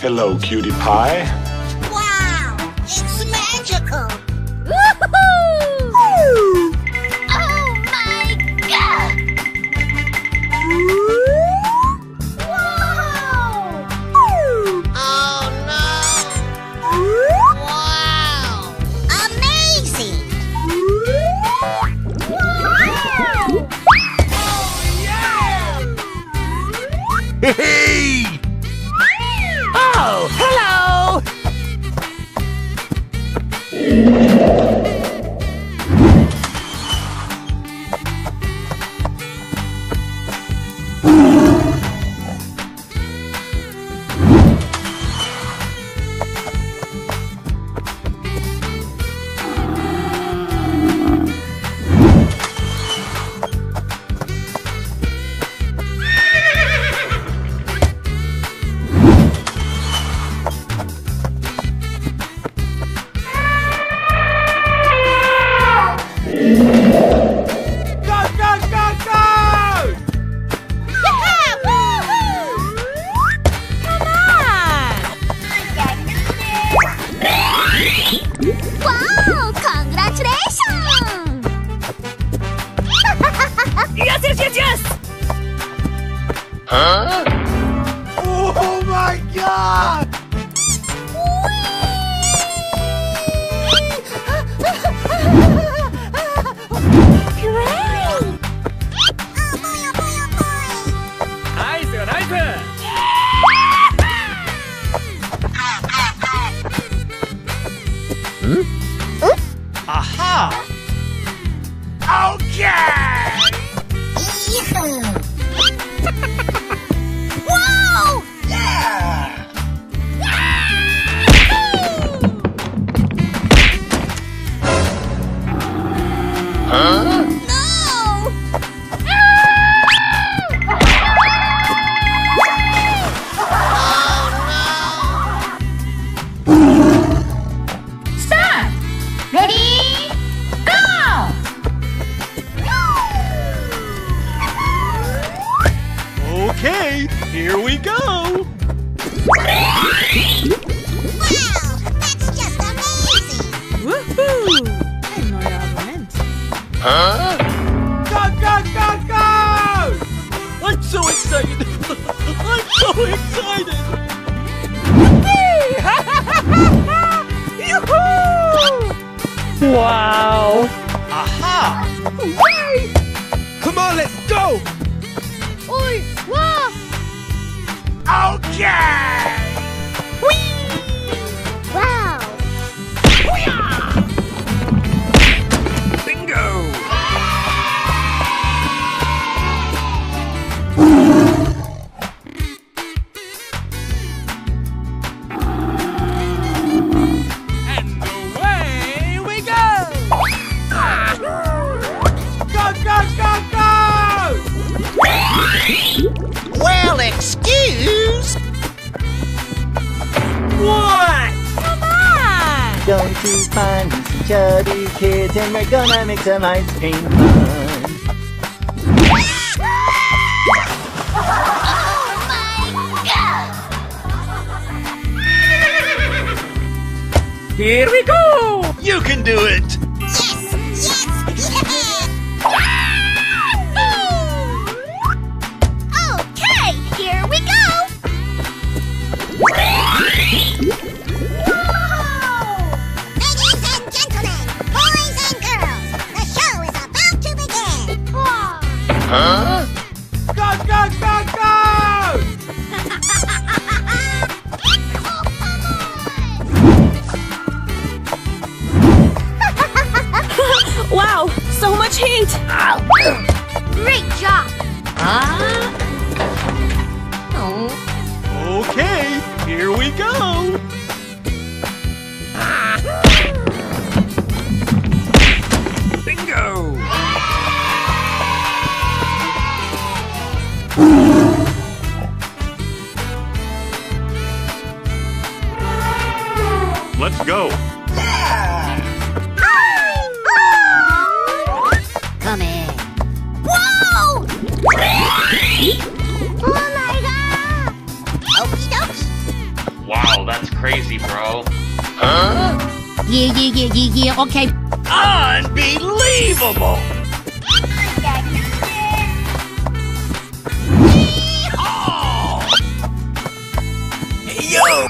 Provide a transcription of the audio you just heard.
Hello, cutie pie. Wow! It's magical! Woohoo! Oh my god! Wow! Oh no! Wow! Amazing! Wow! Oh yeah! Hey! Oh, hello! Wow! Congratulations! Yes! Huh? Oh my god! Great! Aha! Okay! Wow! Yeah! Huh? No! Start! Ready? Go! Okay, here we go! Wow! That's just amazing! Woohoo! Memoravamente. Huh? Go! I'm so excited! I'm so excited! Yoo-hoo! Wow! Aha! Hooray! Come on, let's go! Oi! Wow! Okay! Wow! Bingo! And away we go! Go! Well, excuse! What? Come on! Going to find some chubby kids and we're gonna make some ice cream fun. Oh my god! Here we go! You can do it! Yes! Yes! Okay, here we go! Ladies and gentlemen, boys and girls, the show is about to begin! Huh? Go! Wow! So much heat! Great job! Okay, here we go! Bingo! Let's go! Come in. Whoa! Oh my god! Okie dokie. Wow! crazy, bro. Huh? Yeah, okay. Unbelievable! Hey, yo!